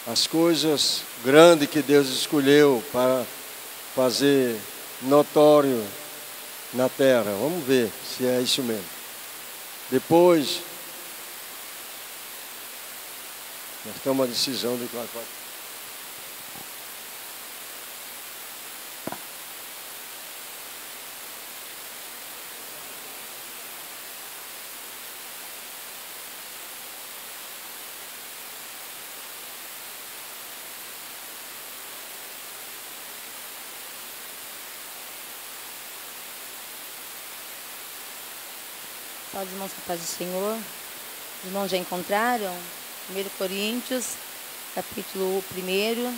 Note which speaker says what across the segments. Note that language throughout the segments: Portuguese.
Speaker 1: as coisas grandes que Deus escolheu para fazer notório na terra. Vamos ver se é isso mesmo. Depois, nós tomamos a decisão de qual.
Speaker 2: Salve, irmãos, com a paz do Senhor. Os irmãos já encontraram? 1 Coríntios, capítulo 1.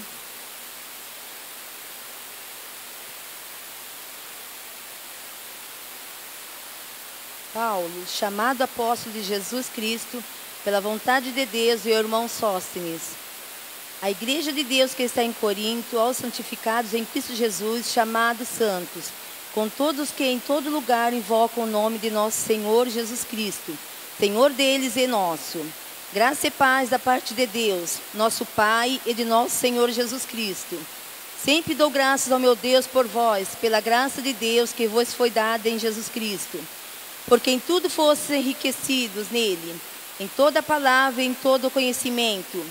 Speaker 2: Paulo, chamado apóstolo de Jesus Cristo, pela vontade de Deus, e o irmão Sóstenes. A igreja de Deus que está em Corinto, aos santificados em Cristo Jesus, chamados santos, com todos que em todo lugar invocam o nome de nosso Senhor Jesus Cristo, Senhor deles e nosso. Graça e paz da parte de Deus, nosso Pai, e de nosso Senhor Jesus Cristo. Sempre dou graças ao meu Deus por vós, pela graça de Deus que vos foi dada em Jesus Cristo, porque em tudo fostes enriquecidos nele, em toda palavra e em todo conhecimento,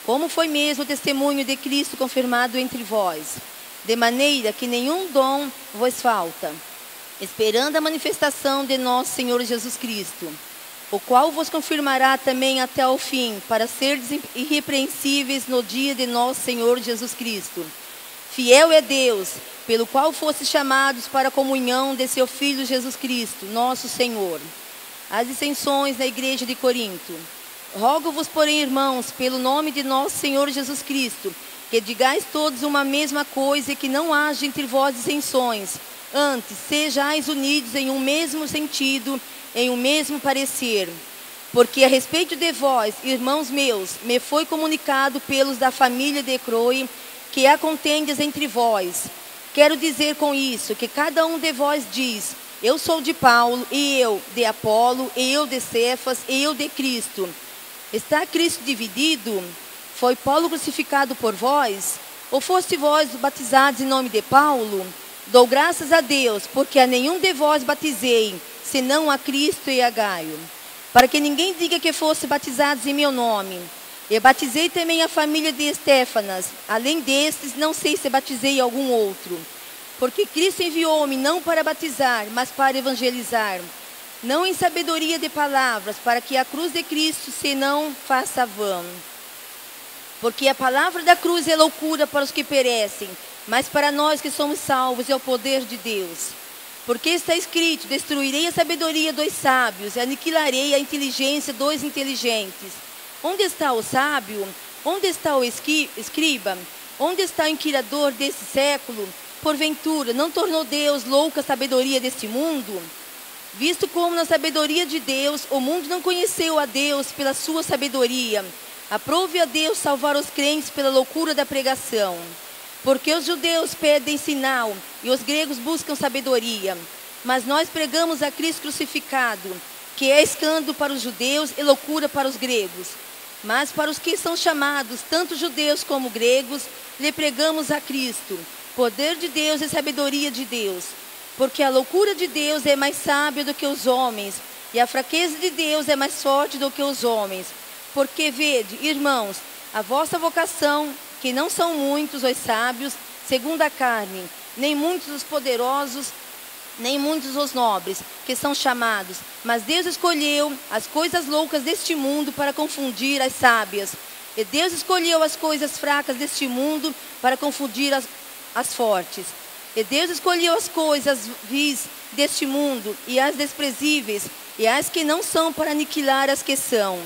Speaker 2: como foi mesmo o testemunho de Cristo confirmado entre vós, de maneira que nenhum dom vos falta, esperando a manifestação de nosso Senhor Jesus Cristo, o qual vos confirmará também até o fim, para seres irrepreensíveis no dia de nosso Senhor Jesus Cristo. Fiel é Deus, pelo qual fostes chamados para a comunhão de seu Filho Jesus Cristo, nosso Senhor. As dissensões na igreja de Corinto. Rogo-vos, porém, irmãos, pelo nome de nosso Senhor Jesus Cristo, que digais todos uma mesma coisa e que não haja entre vós dissensões. Antes, sejais unidos em um mesmo sentido, em um mesmo parecer. Porque a respeito de vós, irmãos meus, me foi comunicado pelos da família de Croe, que há contendas entre vós. Quero dizer com isso que cada um de vós diz: eu sou de Paulo, e eu de Apolo, e eu de Cefas, e eu de Cristo. Está Cristo dividido? Foi Paulo crucificado por vós? Ou foste vós batizados em nome de Paulo? Dou graças a Deus, porque a nenhum de vós batizei, senão a Cristo e a Gaio, para que ninguém diga que fosse batizados em meu nome. Eu batizei também a família de Estéfanas. Além destes, não sei se batizei algum outro. Porque Cristo enviou-me não para batizar, mas para evangelizar, não em sabedoria de palavras, para que a cruz de Cristo se não faça vã. Porque a palavra da cruz é loucura para os que perecem, mas para nós que somos salvos é o poder de Deus. Porque está escrito: destruirei a sabedoria dos sábios e aniquilarei a inteligência dos inteligentes. Onde está o sábio? Onde está o escriba? Onde está o inquiridor desse século? Porventura, não tornou Deus louca a sabedoria deste mundo? Visto como na sabedoria de Deus, o mundo não conheceu a Deus pela sua sabedoria, aprove a Deus salvar os crentes pela loucura da pregação. Porque os judeus pedem sinal e os gregos buscam sabedoria. Mas nós pregamos a Cristo crucificado, que é escândalo para os judeus e loucura para os gregos. Mas para os que são chamados, tanto judeus como gregos, lhe pregamos a Cristo, poder de Deus e sabedoria de Deus. Porque a loucura de Deus é mais sábia do que os homens, e a fraqueza de Deus é mais forte do que os homens. Porque vede, irmãos, a vossa vocação, que não são muitos os sábios, segundo a carne, nem muitos os poderosos, nem muitos os nobres, que são chamados. Mas Deus escolheu as coisas loucas deste mundo para confundir as sábias. E Deus escolheu as coisas fracas deste mundo para confundir as fortes. E Deus escolheu as coisas vis deste mundo, e as desprezíveis, e as que não são, para aniquilar as que são,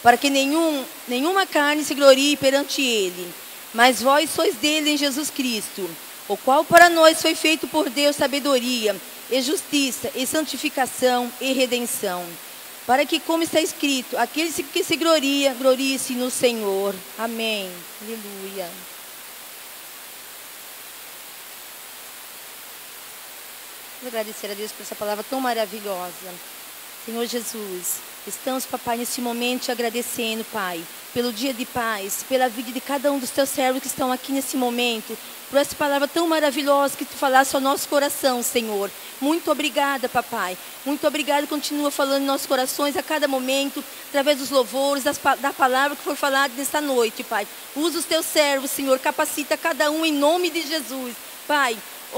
Speaker 2: para que nenhuma carne se glorie perante ele. Mas vós sois dele em Jesus Cristo, o qual para nós foi feito por Deus sabedoria, e justiça, e santificação, e redenção. Para que, como está escrito, aquele que se gloria, glorie-se no Senhor. Amém. Aleluia. Vou agradecer a Deus por essa palavra tão maravilhosa. Senhor Jesus, estamos, papai, neste momento te agradecendo, Pai, pelo dia de paz, pela vida de cada um dos teus servos que estão aqui nesse momento, por essa palavra tão maravilhosa que tu falaste ao nosso coração, Senhor. Muito obrigada, papai. Muito obrigada. Continua falando em nossos corações a cada momento, através dos louvores, da palavra que for falada nesta noite, Pai. Usa os teus servos, Senhor. Capacita cada um em nome de Jesus. Pai,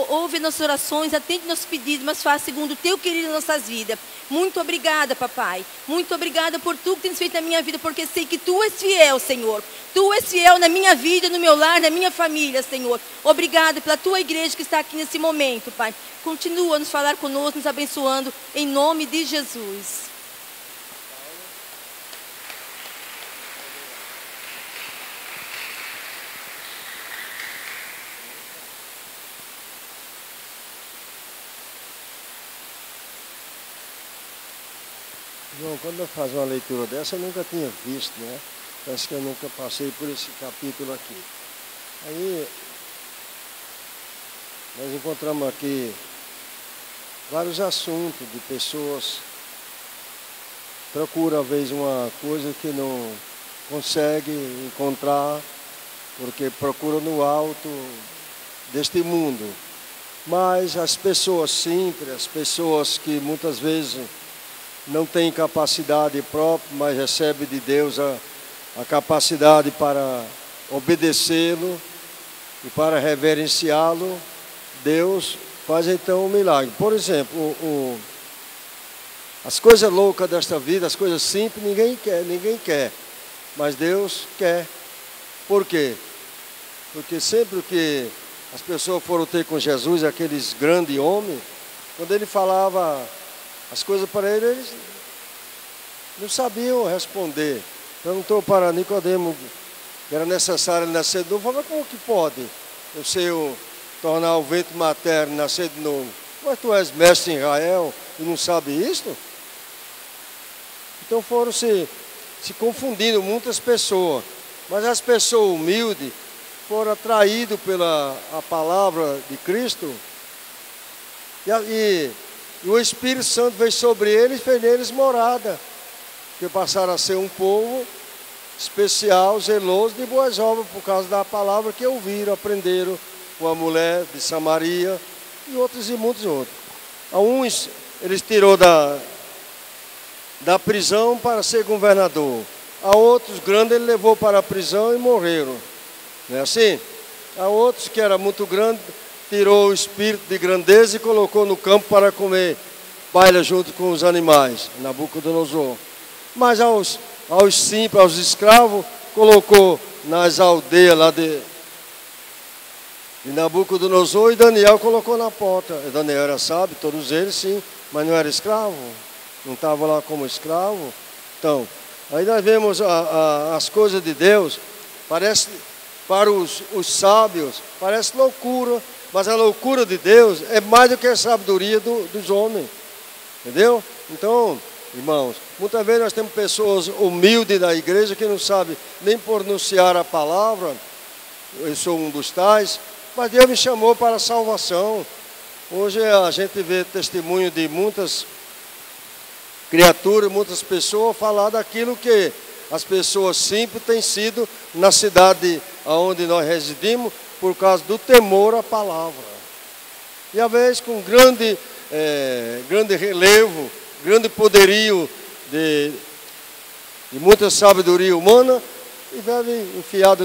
Speaker 2: ouve nossas orações, atende nossos pedidos, mas faz segundo o teu querido em nossas vidas. Muito obrigada, papai. Muito obrigada por tudo que tens feito na minha vida, porque sei que tu és fiel, Senhor. Tu és fiel na minha vida, no meu lar, na minha família, Senhor. Obrigada pela tua igreja que está aqui nesse momento, Pai. Continua a nos falar conosco, nos abençoando, em nome de Jesus.
Speaker 1: João, quando eu faço uma leitura dessa, eu nunca tinha visto, né? Parece que eu nunca passei por esse capítulo aqui. Aí, nós encontramos aqui vários assuntos de pessoas que procuram, às vezes, uma coisa que não consegue encontrar, porque procuram no alto deste mundo. Mas as pessoas simples, as pessoas que muitas vezes não têm capacidade própria, mas recebem de Deus a capacidade para obedecê-lo e para reverenciá-lo, Deus faz então um milagre. Por exemplo, as coisas loucas desta vida, as coisas simples, ninguém quer, mas Deus quer. Por quê? Porque sempre que as pessoas foram ter com Jesus, aqueles grandes homens, quando ele falava as coisas para eles não sabiam responder. Perguntou para Nicodemo que era necessário ele nascer de novo. Falou, mas como que pode eu tornar o ventre materno nascer de novo? Mas tu és mestre em Israel e não sabe isto? Então foram se confundindo muitas pessoas. Mas as pessoas humildes foram atraídas pela a palavra de Cristo e o Espírito Santo veio sobre eles e fez neles morada, que passaram a ser um povo especial, zeloso de boas obras, por causa da palavra que ouviram, aprenderam com a mulher de Samaria e outros e muitos outros. A uns eles tirou da prisão para ser governador, a outros grandes ele levou para a prisão e morreram. Não é assim? A outros que era muito grande, tirou o espírito de grandeza e colocou no campo para comer palha junto com os animais, Nabucodonosor. Mas aos simples, aos escravos, colocou nas aldeias lá de Nabucodonosor, e Daniel colocou na porta. Daniel era sábio, todos eles sim, mas não era escravo, não estava lá como escravo. Então, aí nós vemos as coisas de Deus, parece para os sábios, parece loucura, mas a loucura de Deus é mais do que a sabedoria dos homens. Entendeu? Então, irmãos, muitas vezes nós temos pessoas humildes da igreja que não sabem nem pronunciar a palavra. Eu sou um dos tais, mas Deus me chamou para a salvação. Hoje a gente vê testemunho de muitas criaturas, muitas pessoas falar daquilo que as pessoas simples têm sido na cidade onde nós residimos, por causa do temor à palavra. E às vezes com grande relevo, grande poderio de muita sabedoria humana, e vive enfiado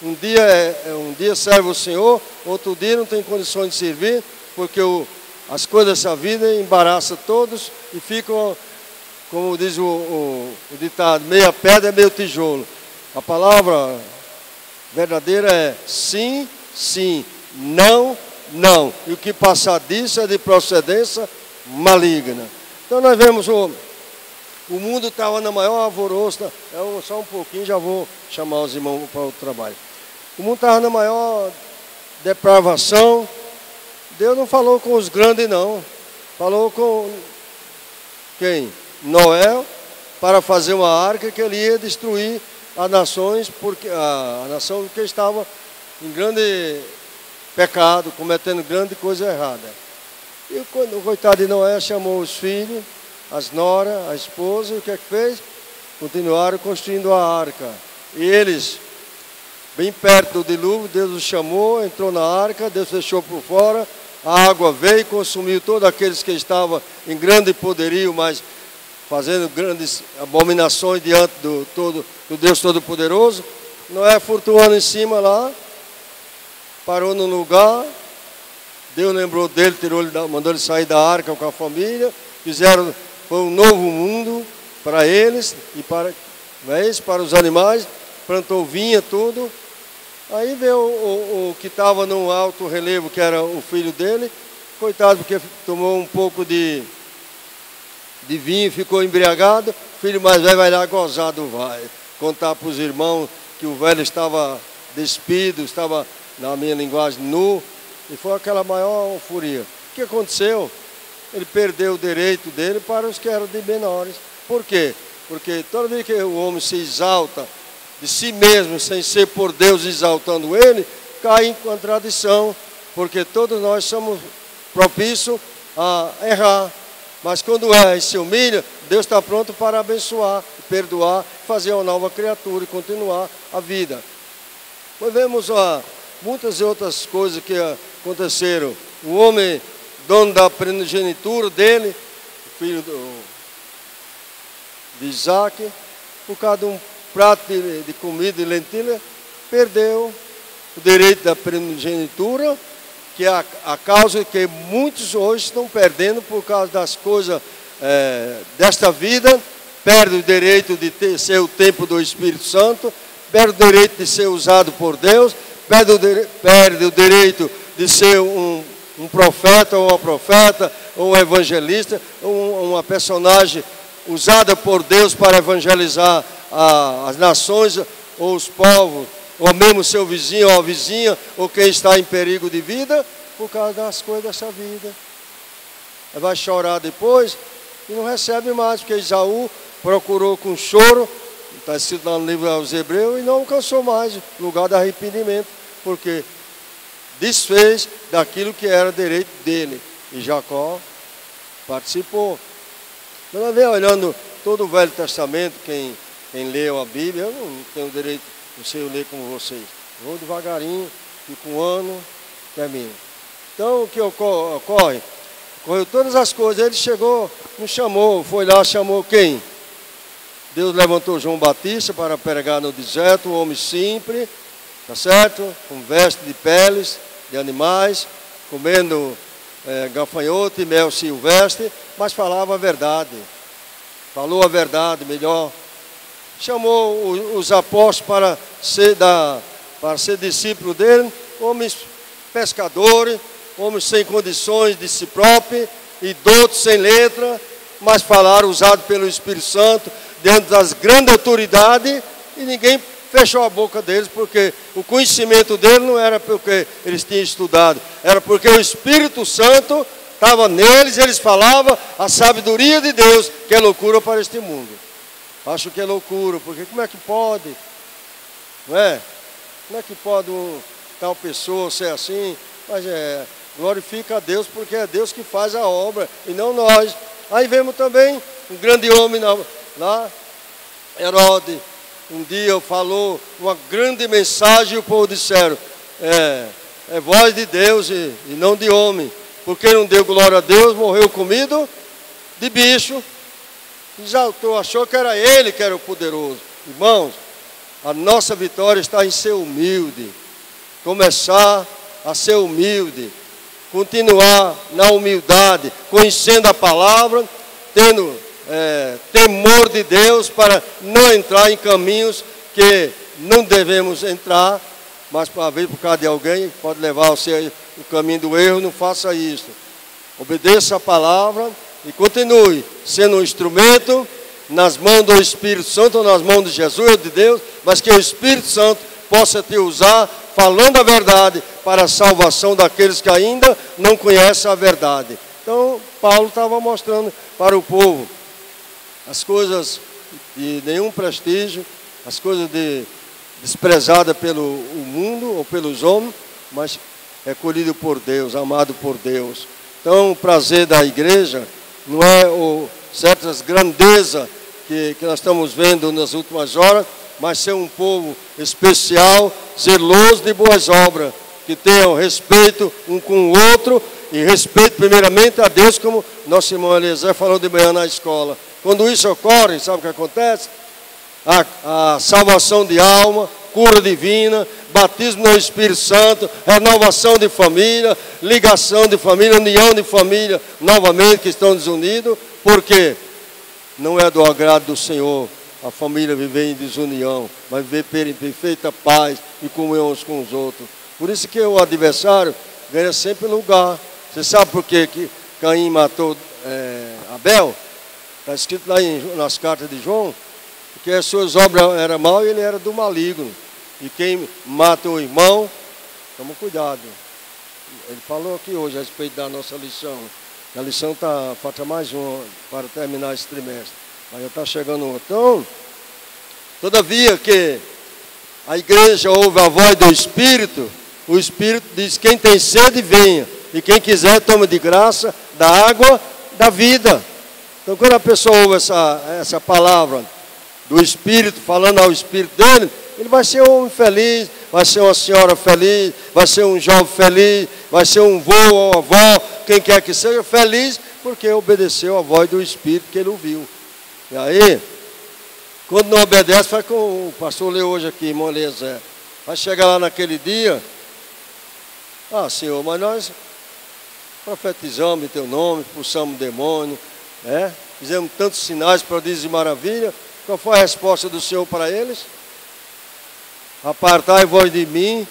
Speaker 1: um dia serve o Senhor, outro dia não tem condições de servir, porque as coisas dessa vida embaraçam todos e ficam, como diz o ditado, meia pedra é meio tijolo. A palavra verdadeira é sim, sim, não, não. E o que passar disso é de procedência maligna. Então nós vemos o mundo estava na maior alvoroço. Só um pouquinho, já vou chamar os irmãos para o trabalho. O mundo estava na maior depravação. Deus não falou com os grandes, não. Falou com quem? Noé, para fazer uma arca que ele ia destruir as nações, porque a nação que estava em grande pecado, cometendo grande coisa errada. E o coitado de Noé chamou os filhos as noras, a esposa, e o que é que fez? Continuaram construindo a arca. E eles, bem perto do dilúvio, Deus os chamou, entrou na arca, Deus fechou por fora, a água veio e consumiu todos aqueles que estavam em grande poderio, mas fazendo grandes abominações diante do Deus Todo-Poderoso. Noé flutuando em cima lá, parou no lugar, Deus lembrou dele, mandou ele sair da arca com a família, foi um novo mundo para eles e para os animais, plantou vinha, tudo. Aí veio o que estava no alto relevo, que era o filho dele, coitado, porque tomou um pouco de vinho, ficou embriagado. O filho mais velho vai lá gozado, vai contar para os irmãos que o velho estava despido, estava, na minha linguagem, nu, e foi aquela maior euforia. O que aconteceu? Ele perdeu o direito dele para os que eram de menores. Por quê? Porque toda vez que o homem se exalta de si mesmo, sem ser por Deus exaltando ele, cai em contradição, porque todos nós somos propícios a errar. Mas quando erra e se humilha, Deus está pronto para abençoar, perdoar, fazer uma nova criatura e continuar a vida. Nós vemos muitas outras coisas que aconteceram. O homem, dono da primogenitura dele, filho de Isaac, por causa de um prato de comida e lentilha, perdeu o direito da primogenitura, que é a causa que muitos hoje estão perdendo por causa das coisas desta vida. Perde o direito de ser o templo do Espírito Santo, perde o direito de ser usado por Deus, perde o direito de ser um profeta ou uma profeta, ou um evangelista, ou uma personagem usada por Deus para evangelizar as nações, ou os povos, ou mesmo seu vizinho ou a vizinha, ou quem está em perigo de vida, por causa das coisas dessa vida. Vai chorar depois e não recebe mais, porque Esaú procurou com choro, está escrito lá no livro aos Hebreus, e não alcançou mais lugar de arrependimento, porque desfez daquilo que era direito dele. E Jacó participou. Nós vem olhando todo o Velho Testamento, quem leu a Bíblia, eu não tenho direito, não sei eu ler como vocês. Vou devagarinho, fico um ano, termino. Então o que ocorre? Ocorreu todas as coisas. Ele chegou, nos chamou, foi lá, chamou quem? Deus levantou João Batista para pregar no deserto, um homem simples, tá certo? Com veste de peles de animais, comendo gafanhoto e mel silvestre, mas falava a verdade. Falou a verdade, melhor. Chamou os apóstolos para ser discípulo dele, homens pescadores, homens sem condições de si próprio, idosos sem letra, mas falaram usado pelo Espírito Santo, dentro das grandes autoridades, e ninguém fechou a boca deles, porque o conhecimento deles não era porque eles tinham estudado, era porque o Espírito Santo estava neles, eles falavam a sabedoria de Deus, que é loucura para este mundo. Acho que é loucura, porque como é que pode? Não é? Como é que pode tal pessoa ser assim? Mas glorifica a Deus, porque é Deus que faz a obra, e não nós. Aí vemos também um grande homem lá, Herodes, um dia falou uma grande mensagem e o povo disseram, é voz de Deus e não de homem, porque não deu glória a Deus, morreu comido de bicho, exaltou, achou que era ele que era o poderoso. Irmãos, a nossa vitória está em ser humilde, começar a ser humilde, continuar na humildade, conhecendo a palavra, tendo temor de Deus para não entrar em caminhos que não devemos entrar, mas por causa de alguém que pode levar você o caminho do erro, não faça isso. Obedeça a palavra e continue sendo um instrumento nas mãos do Espírito Santo, ou nas mãos de Jesus ou de Deus, mas que o Espírito Santo possa te usar falando a verdade para a salvação daqueles que ainda não conhecem a verdade. Então, Paulo estava mostrando para o povo as coisas de nenhum prestígio, as coisas desprezadas pelo mundo ou pelos homens, mas recolhido por Deus, amado por Deus. Então, o prazer da igreja não é o certas grandezas que nós estamos vendo nas últimas horas, mas ser um povo especial, zeloso de boas obras, que tenham respeito um com o outro e respeito primeiramente a Deus, como nosso irmão Eliezer falou de manhã na escola. Quando isso ocorre, sabe o que acontece? A salvação de alma, cura divina, batismo no Espírito Santo, renovação de família, ligação de família, união de família, novamente que estão desunidos, porque não é do agrado do Senhor a família viver em desunião, mas viver em perfeita paz e comunhão uns com os outros. Por isso que o adversário ganha sempre lugar. Você sabe por quê que Caim matou Abel? Está escrito lá nas cartas de João, porque as suas obras eram mal e ele era do maligno. E quem mata o irmão, toma cuidado. Ele falou aqui hoje a respeito da nossa lição. A lição falta mais uma para terminar esse trimestre. Mas já está chegando um. Então, todavia que a igreja ouve a voz do Espírito, o Espírito diz: quem tem sede, venha. E quem quiser, tome de graça da água da vida. Então, quando a pessoa ouve essa palavra do Espírito, falando ao Espírito dele, ele vai ser um homem feliz, vai ser uma senhora feliz, vai ser um jovem feliz, vai ser um vô ou avó, quem quer que seja, feliz, porque obedeceu a voz do Espírito que ele ouviu. E aí, quando não obedece, faz como o pastor leu hoje aqui, irmão Eliezer. Vai chegar lá naquele dia: ah, Senhor, mas nós profetizamos em teu nome, expulsamos demônio, fizemos tantos sinais, prodígios e maravilha. Qual foi a resposta do Senhor para eles? Apartai-vos de mim,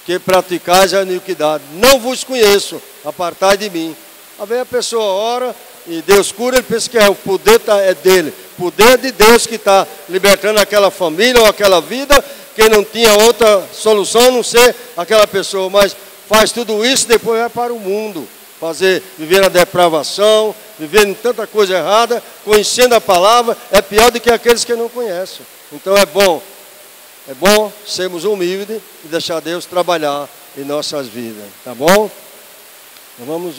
Speaker 1: que praticais a iniquidade. Não vos conheço, apartai de mim. Aí a pessoa ora e Deus cura, ele pensa que o poder é dele. O poder é de Deus que está libertando aquela família ou aquela vida, que não tinha outra solução a não ser aquela pessoa. Mas faz tudo isso e depois vai para o mundo. Viver na depravação, viver em tanta coisa errada, conhecendo a palavra, é pior do que aqueles que não conhecem. Então é bom sermos humildes e deixar Deus trabalhar em nossas vidas, tá bom? Então vamos